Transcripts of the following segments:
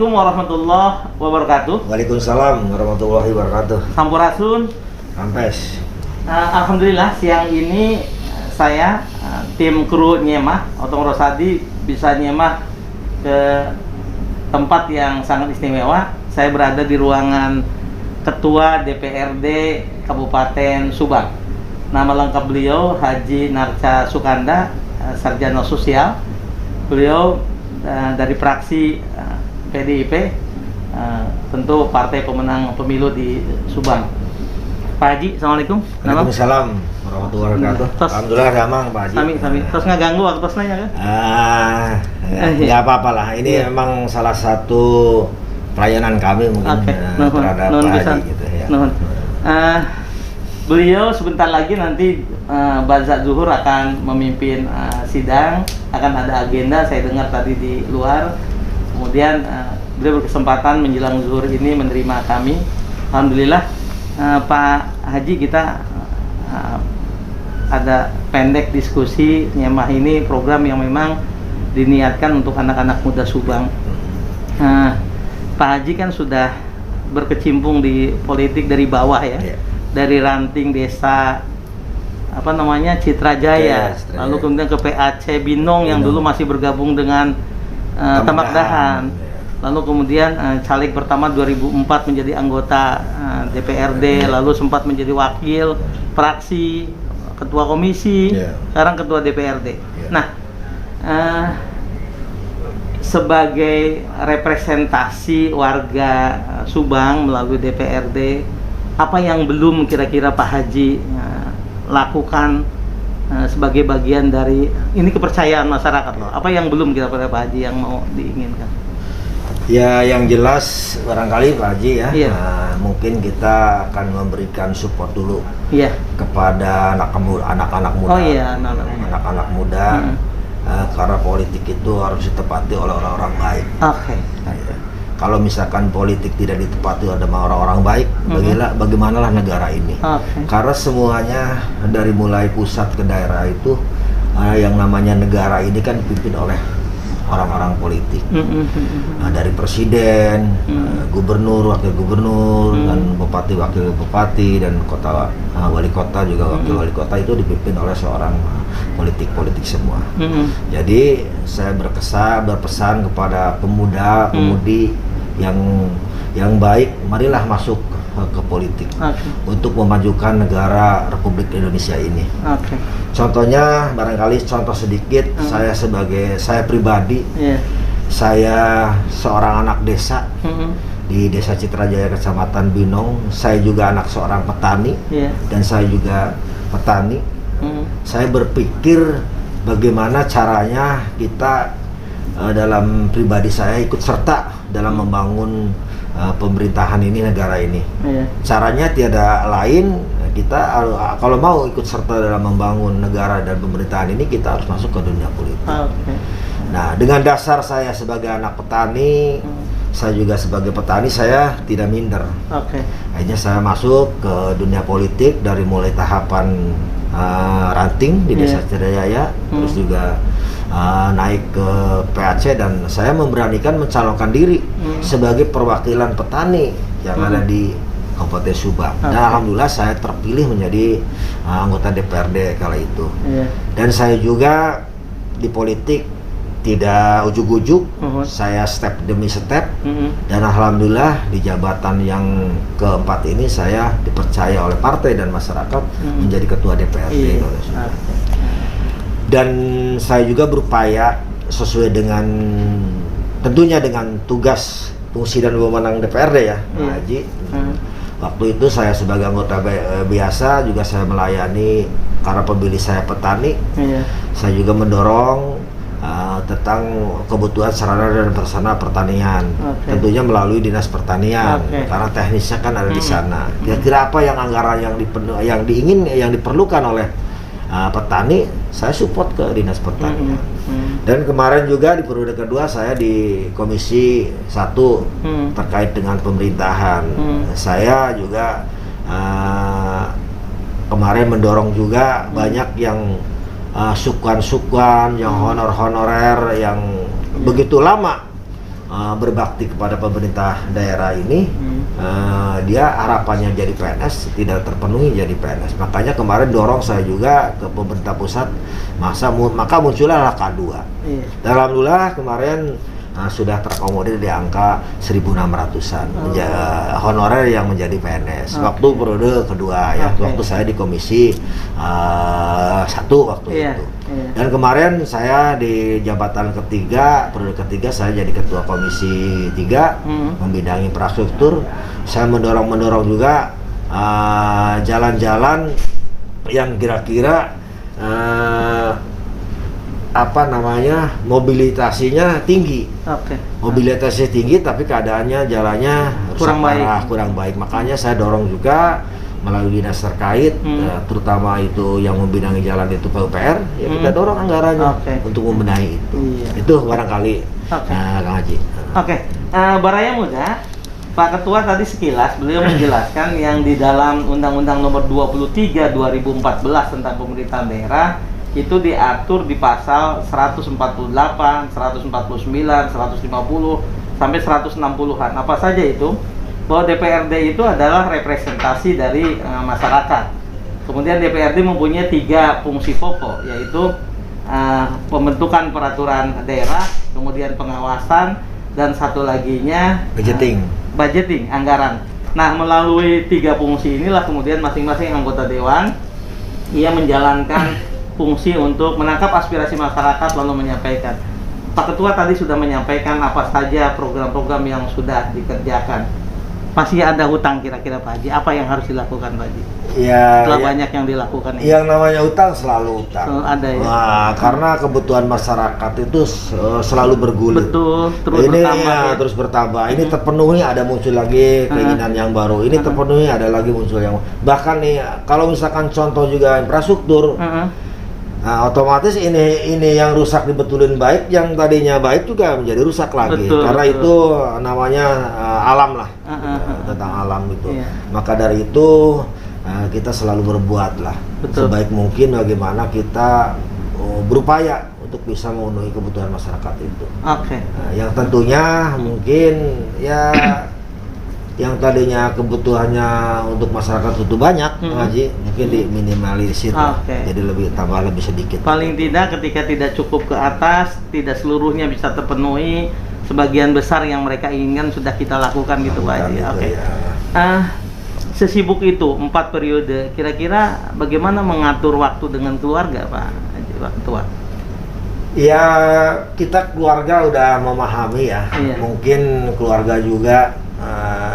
Assalamualaikum warahmatullahi wabarakatuh. Waalaikumsalam warahmatullahi wabarakatuh. Sampurasun. Rampes. Alhamdulillah siang ini saya tim kru Nyemah Otong Rosadi bisa nyemah ke tempat yang sangat istimewa. Saya berada di ruangan Ketua DPRD Kabupaten Subang. Nama lengkap beliau Haji Narca Sukanda, Sarjana Sosial. Beliau dari fraksi PDIP, tentu partai pemenang pemilu di Subang. Pak Haji, Assalamualaikum. Waalaikumsalam warahmatullahi wabarakatuh. Alhamdulillah damang Pak Haji. Sami. Terus nggak ganggu waktu nanya kan? Nggak apa-apa lah. Ini memang salah satu pelayanan kami mungkin terhadap Pak Haji gitu ya. Beliau sebentar lagi nanti Bazak Zuhur akan memimpin sidang, akan ada agenda saya dengar tadi di luar. Kemudian beliau berkesempatan menjelang zuhur ini menerima kami. Alhamdulillah Pak Haji, kita ada pendek diskusi Nyemah ini program yang memang diniatkan untuk anak-anak muda Subang. Pak Haji kan sudah berkecimpung di politik dari bawah ya. Dari ranting desa Citra Jaya, lalu kemudian ke PAC Binong yang dulu masih bergabung dengan Tambak Dahan, lalu kemudian caleg pertama 2004 menjadi anggota DPRD, lalu sempat menjadi wakil fraksi, ketua komisi, sekarang ketua DPRD. Nah, sebagai representasi warga Subang melalui DPRD, apa yang belum kira-kira Pak Haji lakukan sebagai bagian dari ini kepercayaan masyarakat loh? Apa yang belum kira-kira Pak Haji yang mau diinginkan? Ya, yang jelas barangkali Pak Haji ya, mungkin kita akan memberikan support dulu kepada anak-anak muda. Anak-anak muda, karena politik itu harus ditepati oleh orang-orang baik. Kalau misalkan politik tidak ditepati oleh orang-orang baik, bagaimanalah negara ini? Karena semuanya dari mulai pusat ke daerah itu, yang namanya negara ini kan dipimpin oleh orang-orang politik. Dari presiden, gubernur, wakil gubernur, dan bupati, wakil bupati, dan wali kota juga wakil wali kota itu dipimpin oleh seorang politik semua. Jadi saya berpesan kepada pemuda-pemudi yang baik, marilah masuk ke politik untuk memajukan negara Republik Indonesia ini. Contohnya barangkali contoh sedikit, saya pribadi, saya seorang anak desa di Desa Citra Jaya Kecamatan Binong. Saya juga anak seorang petani dan saya juga petani. Saya berpikir bagaimana caranya kita dalam pribadi saya ikut serta dalam membangun pemerintahan ini, negara ini. Caranya tiada lain, kita kalau mau ikut serta dalam membangun negara dan pemerintahan ini, kita harus masuk ke dunia politik. Nah, dengan dasar saya sebagai anak petani, saya juga sebagai petani, saya tidak minder. Akhirnya saya masuk ke dunia politik dari mulai tahapan ranting di Desa Cidajaya, terus juga naik ke PAC, dan saya memberanikan mencalonkan diri sebagai perwakilan petani yang ada di Kabupaten Subang. Dan alhamdulillah saya terpilih menjadi anggota DPRD kala itu. Dan saya juga di politik tidak ujuk-ujuk, saya step demi step, dan alhamdulillah di jabatan yang keempat ini saya dipercaya oleh partai dan masyarakat menjadi ketua DPRD. Dan saya juga berupaya sesuai dengan tentunya dengan tugas, fungsi dan wewenang DPRD ya, Pak Haji. Waktu itu saya sebagai anggota biasa juga saya melayani, karena pemilih saya petani. Saya juga mendorong tentang kebutuhan sarana dan prasarana pertanian, tentunya melalui Dinas Pertanian, karena teknisnya kan ada di sana. Kira-kira apa yang anggaran yang diperlukan oleh petani, saya support ke Dinas Pertanian. Dan kemarin juga di periode kedua saya di Komisi 1 terkait dengan pemerintahan. Saya juga kemarin mendorong juga banyak yang sukuan-sukuan, yang honorer yang begitu lama berbakti kepada pemerintah daerah ini, dia harapannya jadi PNS tidak terpenuhi jadi PNS. Makanya kemarin dorong saya juga ke pemerintah pusat, maka muncullah K2. Dan alhamdulillah kemarin sudah terakomodir di angka 1.600-an honorer yang menjadi PNS. Waktu periode kedua ya, waktu saya di komisi 1 waktu itu. Dan kemarin saya di jabatan ketiga, periode ketiga saya jadi ketua komisi 3 membidangi infrastruktur. Saya mendorong juga jalan-jalan yang kira-kira mobilitasinya tinggi. Mobilitasnya tinggi tapi keadaannya jalannya kurang baik. Makanya saya dorong juga melalui dinas terkait, terutama itu yang membidangi jalan itu PUPR, ya kita dorong anggarannya untuk membenahi itu. Itu barangkali Kang Haji. Baraya Muda, Pak Ketua tadi sekilas beliau menjelaskan yang di dalam Undang-Undang Nomor 23 2014 tentang pemerintahan daerah itu diatur di pasal 148, 149, 150 sampai 160-an. Apa saja itu? Bahwa DPRD itu adalah representasi dari masyarakat. Kemudian DPRD mempunyai 3 fungsi pokok, yaitu pembentukan peraturan daerah, kemudian pengawasan, dan satu laginya budgeting anggaran. Nah, melalui 3 fungsi inilah kemudian masing-masing anggota dewan ia menjalankan fungsi untuk menangkap aspirasi masyarakat lalu menyampaikan. Pak Ketua tadi sudah menyampaikan apa saja program-program yang sudah dikerjakan. Masih ada hutang kira-kira Pak Haji, apa yang harus dilakukan Pak Haji? Setelah banyak yang dilakukan ini. Yang namanya hutang selalu hutang. Ada ya. Karena kebutuhan masyarakat itu selalu bergulir. Betul, terus bertambah. Ini terpenuhi, ada muncul lagi keinginan yang baru. Ini terpenuhi, ada lagi muncul yang bahkan nih kalau misalkan contoh juga infrastruktur. Otomatis ini yang rusak dibetulin baik, yang tadinya baik juga menjadi rusak lagi. Karena itu namanya alam lah, tentang alam itu. Maka dari itu kita selalu berbuat lah sebaik mungkin bagaimana kita berupaya untuk bisa memenuhi kebutuhan masyarakat itu. Yang tentunya mungkin ya yang tadinya kebutuhannya untuk masyarakat itu banyak, Haji, mungkin diminimalisir, jadi tambah lebih sedikit. Paling tidak ketika tidak cukup ke atas, tidak seluruhnya bisa terpenuhi, sebagian besar yang mereka inginkan sudah kita lakukan gitu Pak Haji. Sesibuk itu 4 periode, kira-kira bagaimana mengatur waktu dengan keluarga Pak Haji, Pak Ketua? Ya, kita keluarga udah memahami ya, mungkin keluarga juga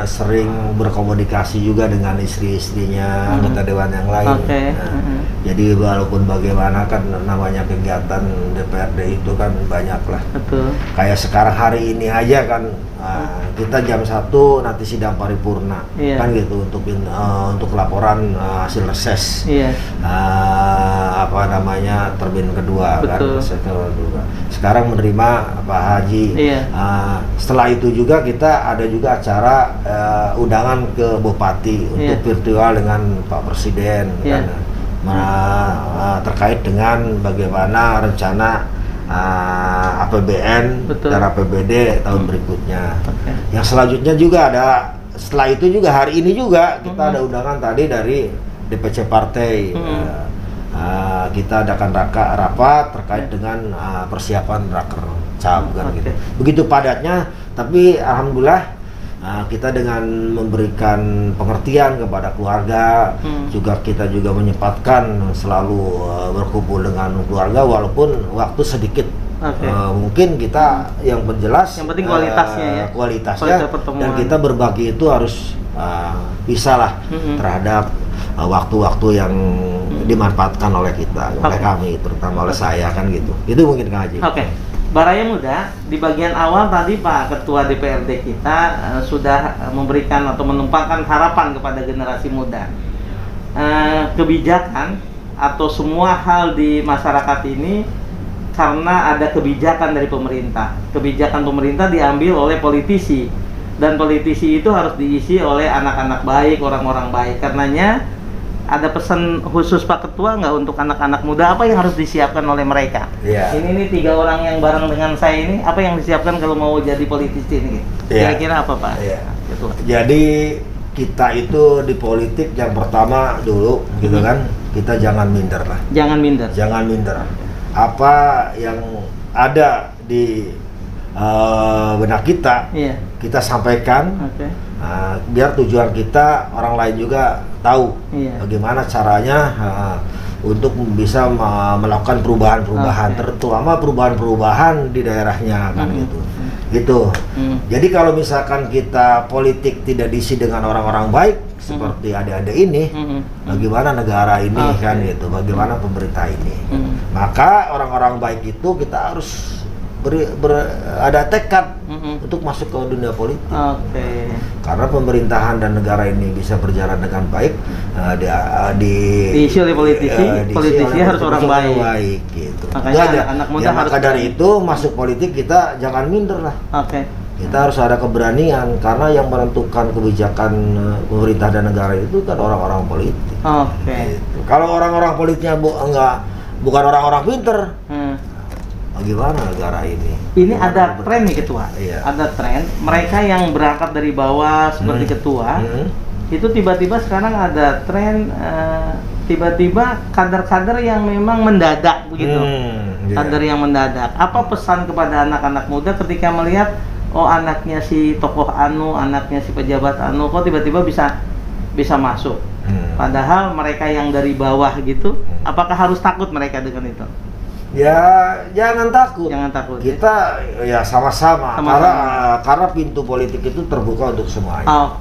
sering berkomunikasi juga dengan istri-istrinya anggota dewan yang lain. Jadi walaupun bagaimana kan namanya kegiatan DPRD itu kan banyak lah. Kayak sekarang hari ini aja kan kita jam 1 nanti sidang paripurna kan gitu untuk laporan hasil reses terbin kedua kan. Sekarang menerima Pak Haji. Setelah itu juga kita ada juga acara undangan ke Bupati untuk virtual dengan Pak Presiden kan, terkait dengan bagaimana rencana APBN dan APBD tahun berikutnya. Yang selanjutnya juga ada, setelah itu juga hari ini juga kita ada undangan tadi dari DPC Partai. Kita adakan rapat terkait dengan persiapan raker CAP kan gitu. Begitu padatnya, tapi alhamdulillah kita dengan memberikan pengertian kepada keluarga, juga kita juga menyempatkan selalu berkumpul dengan keluarga walaupun waktu sedikit. Mungkin kita yang menjelas yang penting kualitasnya dan kita berbagi itu harus bisa lah terhadap waktu-waktu yang dimanfaatkan oleh kita, oleh kami, terutama oleh saya kan gitu. Itu mungkin Kang Haji. Baraya Muda, di bagian awal tadi Pak Ketua DPRD kita sudah memberikan atau menumpahkan harapan kepada generasi muda. Kebijakan atau semua hal di masyarakat ini karena ada kebijakan dari pemerintah. Kebijakan pemerintah diambil oleh politisi, dan politisi itu harus diisi oleh anak-anak baik, orang-orang baik. Karenanya ada pesan khusus Pak Ketua nggak untuk anak-anak muda, apa yang harus disiapkan oleh mereka? Ini 3 orang yang bareng dengan saya ini, apa yang disiapkan kalau mau jadi politisi ini? Kira-kira apa Pak Ketua? Jadi kita itu di politik yang pertama dulu gitu kan, kita jangan minder lah. Jangan minder. Apa yang ada di benak kita, kita sampaikan. Biar tujuan kita orang lain juga tahu bagaimana caranya untuk bisa melakukan perubahan-perubahan, terutama perubahan-perubahan di daerahnya kan gitu. Jadi kalau misalkan kita politik tidak diisi dengan orang-orang baik seperti adik-adik ini, bagaimana negara ini kan gitu, bagaimana pemerintah ini. Maka orang-orang baik itu kita harus ada tekad untuk masuk ke dunia politik. Karena pemerintahan dan negara ini bisa berjalan dengan baik, diisi oleh politisi harus orang baik gitu. Makanya anak muda harus. Maka dari itu masuk politik kita jangan minder lah. Kita harus ada keberanian, karena yang menentukan kebijakan pemerintah dan negara itu kan orang-orang politik. Gitu. Kalau orang-orang politiknya bukan orang-orang pinter, gimana negara ini? Ini ada tren nih Ketua. Ada tren mereka yang berangkat dari bawah seperti Ketua, itu tiba-tiba sekarang ada tren tiba-tiba kader-kader yang memang mendadak begitu. Kader yang mendadak. Apa pesan kepada anak-anak muda ketika melihat anaknya si tokoh anu, anaknya si pejabat anu kok tiba-tiba bisa masuk? Padahal mereka yang dari bawah gitu, apakah harus takut mereka dengan itu? Ya jangan takut. Kita ya sama-sama. Karena pintu politik itu terbuka untuk semuanya.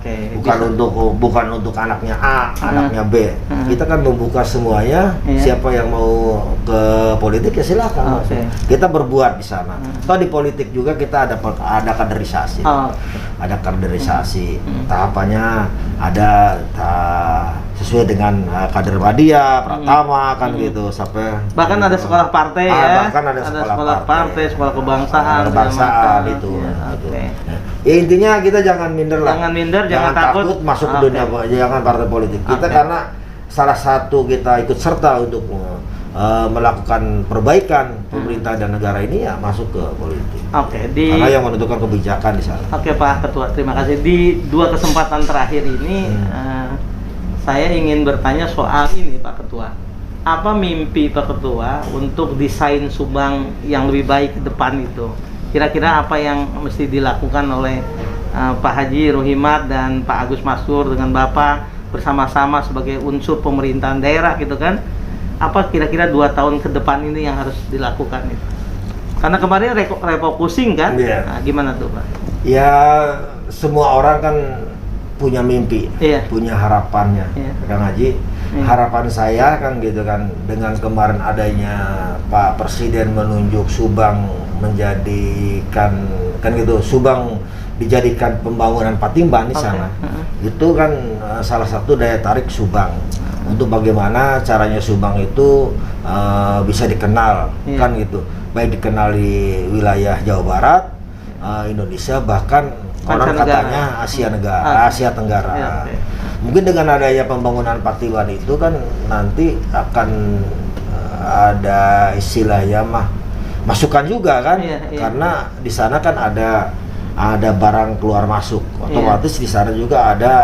Bukan untuk anaknya A, anaknya B. Kita kan membuka semuanya. Siapa yang mau ke politik ya silakan. Kita berbuat di sana. Toh di politik juga kita ada kaderisasi. Ada kaderisasi. Tahapannya ada sesuai dengan kader media, Pratama kan gitu, sampai bahkan ada sekolah partai bahkan ada sekolah partai, sekolah kebangsaan itu. Ya intinya kita jangan minder lah. Jangan takut masuk ke dunia, jangan partai politik. Kita karena salah satu kita ikut serta untuk melakukan perbaikan pemerintah dan negara ini ya masuk ke politik. Karena yang menentukan kebijakan di sana. Pak Ketua, terima kasih. Di 2 kesempatan terakhir ini saya ingin bertanya soal ini Pak Ketua. Apa mimpi Pak Ketua untuk desain Subang yang lebih baik ke depan itu? Kira-kira apa yang mesti dilakukan oleh Pak Haji Rohimat dan Pak Agus Maskur dengan Bapak bersama-sama sebagai unsur pemerintahan daerah gitu kan? Apa kira-kira 2 tahun ke depan ini yang harus dilakukan itu? Karena kemarin refocusing kan? Nah, gimana tuh Pak? Ya semua orang kan punya mimpi, punya harapannya. Kang Haji, harapan saya kan gitu kan, dengan kemarin adanya Pak Presiden menunjuk Subang menjadikan kan gitu, Subang dijadikan pembangunan Patimban di sana. Itu kan salah satu daya tarik Subang. Untuk bagaimana caranya Subang itu bisa dikenal kan gitu, baik dikenal di wilayah Jawa Barat, Indonesia, bahkan orang katanya Asia Tenggara. Mungkin dengan adanya pembangunan Patimban itu kan nanti akan ada istilahnya masukan juga kan, karena di sana kan ada barang keluar masuk, otomatis di sana juga ada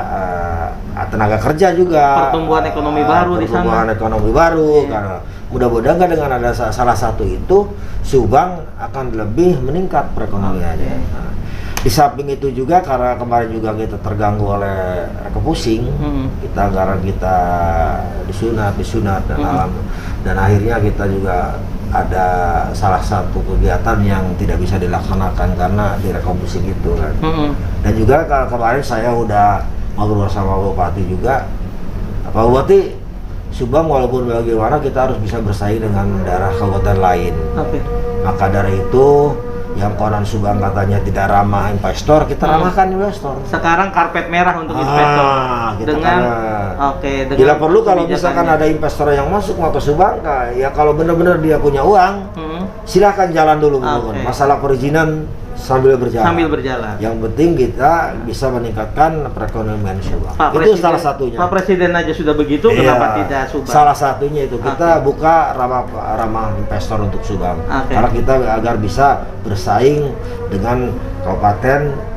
tenaga kerja juga, pertumbuhan ekonomi baru di sana. Karena mudah-mudahan kan dengan ada salah satu itu Subang akan lebih meningkat perekonomiannya. Di samping itu juga karena kemarin juga kita terganggu oleh refocusing, anggaran kita disunat dan akhirnya kita juga ada salah satu kegiatan yang tidak bisa dilaksanakan karena di refocusing itu kan. Dan juga kemarin saya udah ngobrol sama Bupati juga, Pak Bupati, Subang walaupun bagaimana kita harus bisa bersaing dengan daerah kabupaten lain. Maka dari itu yang konon Subang katanya tidak ramah investor, kita ramahkan investor. Sekarang karpet merah untuk investor. Dengan bila perlu kalau misalkan ada investor yang masuk ke Subang, ya kalau benar-benar dia punya uang, silakan jalan dulu. Masalah perizinan sambil berjalan. Sambil berjalan. Yang penting kita bisa meningkatkan perekonomian Subang. Itu salah satunya. Pak Presiden aja sudah begitu, kenapa tidak Subang? Salah satunya itu kita buka ramah investor untuk Subang. Karena kita agar bisa bersaing dengan kabupaten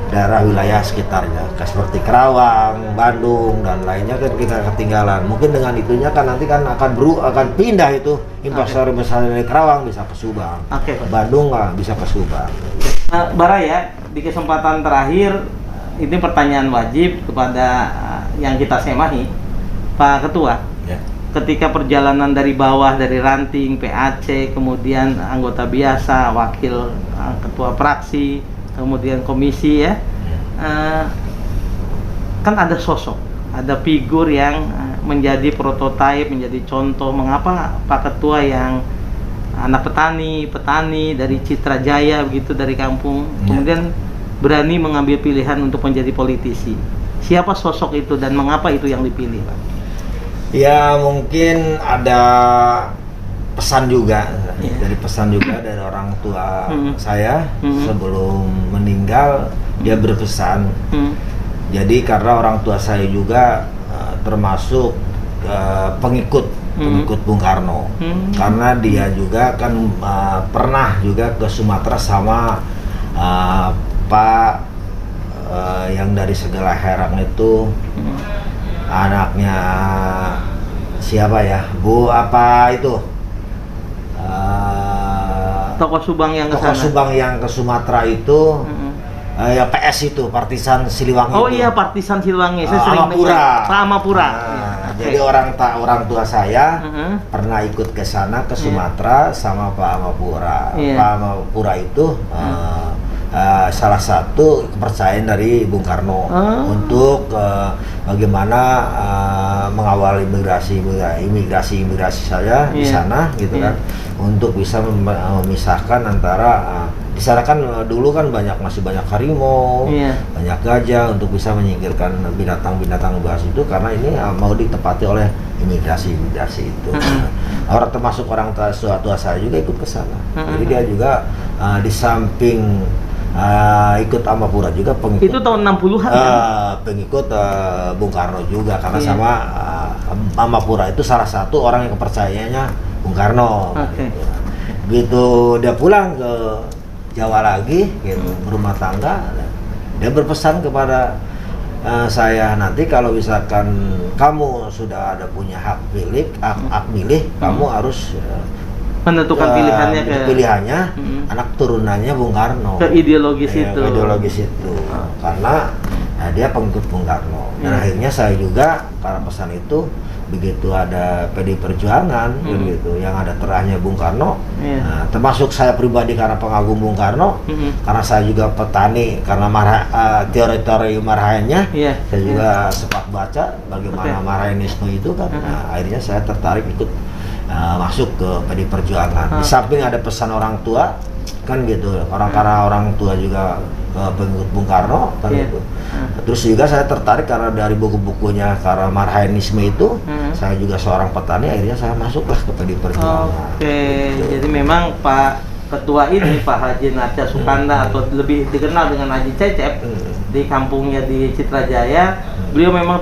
daerah wilayah sekitarnya, seperti Kerawang, Bandung dan lainnya kan kita ketinggalan. Mungkin dengan itunya kan nanti kan akan pindah itu investor dari Kerawang bisa ke Subang, Bandung bisa ke Subang. Bara ya, di kesempatan terakhir ini pertanyaan wajib kepada yang kita semahi, Pak Ketua. Ketika perjalanan dari bawah, dari ranting, PAC, kemudian anggota biasa, wakil ketua fraksi, kemudian komisi ya, kan ada sosok, ada figur yang menjadi prototipe, menjadi contoh. Mengapa Pak Ketua yang anak petani dari Citra Jaya begitu, dari kampung, kemudian berani mengambil pilihan untuk menjadi politisi? Siapa sosok itu dan mengapa itu yang dipilih, Pak? Ya mungkin ada pesan juga dari orang tua saya sebelum meninggal. Dia berpesan. Jadi karena orang tua saya juga termasuk pengikut Bung Karno, karena dia juga kan pernah juga ke Sumatera sama Pak yang dari Segala Herang itu, anaknya siapa ya, Bu apa itu, tokoh Subang yang ke Sumatera itu, ya PS itu Partisan Siliwangi. Oh itu. Iya, Partisan Siliwangi. Saya sering Amapura. Jadi orang tua saya pernah ikut ke sana ke Sumatera sama Pak Amapura. Pak Amapura itu salah satu kepercayaan dari Bung Karno untuk bagaimana mengawal imigrasi saya di sana gitu kan, untuk bisa memisahkan antara di sana kan dulu kan masih banyak harimau, banyak gajah, untuk bisa menyingkirkan binatang-binatang buas itu, karena ini mau ditepati oleh imigrasi itu. Orang termasuk orang tua saya juga ikut ke sana. Jadi dia juga di samping ikut Amapura juga pengikut. Itu tahun 60-an kan? Pengikut Bung Karno juga, karena sama Amapura itu salah satu orang yang kepercayaannya Bung Karno. Gitu dia pulang ke Jawa lagi gitu, berumah tangga, dia berpesan kepada saya, nanti kalau misalkan kamu sudah ada punya hak milih, kamu harus menentukan pilihannya anak turunannya Bung Karno, ke ideologis itu. Karena dia pengikut Bung Karno. Dan akhirnya saya juga karena pesan itu, begitu ada PD Perjuangan gitu, yang ada terahnya Bung Karno, termasuk saya pribadi karena pengagum Bung Karno, karena saya juga petani, karena teori-teori marahannya, saya juga sempat baca bagaimana marahanisme itu kan. Akhirnya saya tertarik ikut masuk ke PD Perjuangan. Di samping ada pesan orang tua kan gitu, karena orang tua juga pengikut Bung Karno kan gitu. Terus juga saya tertarik karena dari buku-bukunya, karena marhaenisme itu, saya juga seorang petani, akhirnya saya masuklah ke PD Perjuangan. Gitu. Jadi memang Pak Ketua ini, Pak Haji Natya Sukanda atau lebih dikenal dengan Haji Cecep, di kampungnya di Citra Jaya, beliau memang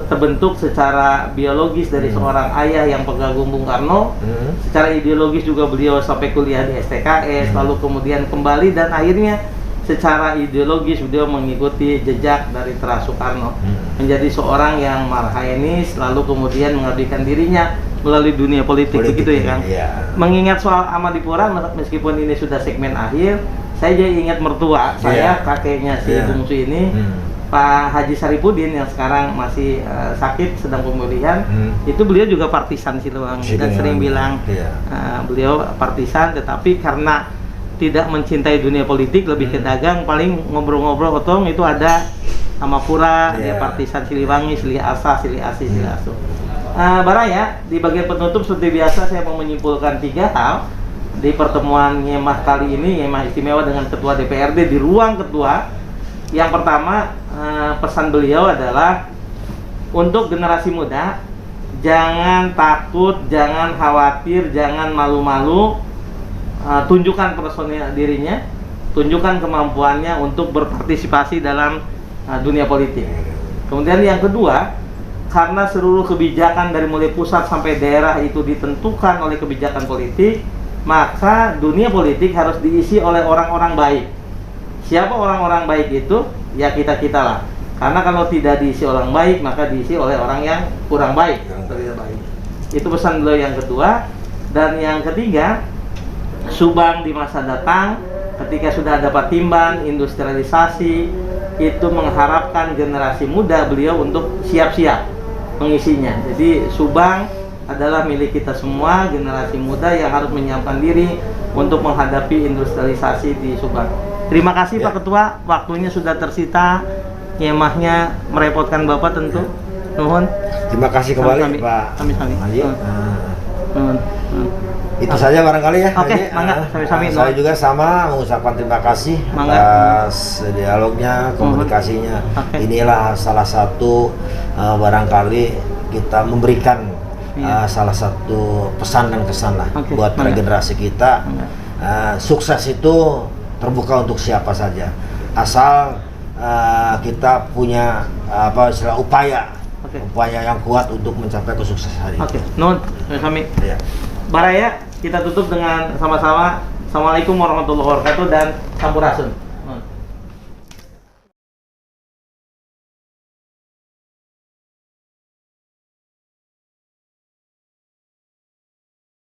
terbentuk secara biologis dari seorang ayah yang pengagum Bung Karno. Secara ideologis juga beliau sampai kuliah di STKS, lalu kemudian kembali, dan akhirnya secara ideologis beliau mengikuti jejak dari Terah Soekarno, menjadi seorang yang marhaenis, lalu kemudian mengabdikan dirinya melalui dunia politik begitu ya Kang. Mengingat soal Amadipura, meskipun ini sudah segmen akhir, saya jadi ingat mertua saya, kakeknya si bungsu ini, Pak Haji Saripudin yang sekarang masih sakit, sedang pemulihan. Itu beliau juga partisan Siliwangi, dan sering bilang beliau partisan, tetapi karena tidak mencintai dunia politik, lebih ke dagang, paling ngobrol-ngobrol otong itu ada Amapura, dia partisan Siliwangi, Silih Asa, Silih Asi, Silih Asu. Bara ya, di bagian penutup seperti biasa saya mau menyimpulkan 3 hal di pertemuan Nyemah kali ini, Nyemah istimewa dengan Ketua DPRD di ruang Ketua. Yang pertama, pesan beliau adalah untuk generasi muda, jangan takut, jangan khawatir, jangan malu-malu tunjukkan personil dirinya, tunjukkan kemampuannya untuk berpartisipasi dalam dunia politik. Kemudian yang kedua, karena seluruh kebijakan dari mulai pusat sampai daerah itu ditentukan oleh kebijakan politik, maka dunia politik harus diisi oleh orang-orang baik. Siapa orang-orang baik itu? Ya kita-kita lah. Karena kalau tidak diisi orang baik, maka diisi oleh orang yang kurang baik. Itu pesan beliau yang kedua. Dan yang ketiga, Subang di masa datang, ketika sudah ada Patimban, industrialisasi, itu mengharapkan generasi muda beliau untuk siap-siap mengisinya. Jadi Subang adalah milik kita semua, generasi muda yang harus menyiapkan diri untuk menghadapi industrialisasi di Subang. Terima kasih Pak Ketua, waktunya sudah tersita. Nyemahnya merepotkan Bapak tentu. Nuhun. Terima kasih kembali Pak Haji. Itu saja barangkali ya. Oke, mangga sami-sami. Saya juga sama mengucapkan terima kasih atas dialognya, komunikasinya. Inilah salah satu barangkali kita memberikan salah satu pesan dan kesan lah buat generasi kita. Sukses itu terbuka untuk siapa saja, asal kita punya upaya yang kuat untuk mencapai kesuksesan itu. Nun, kami. Baraya, kita tutup dengan sama-sama. Assalamualaikum warahmatullahi wabarakatuh dan sampurasun.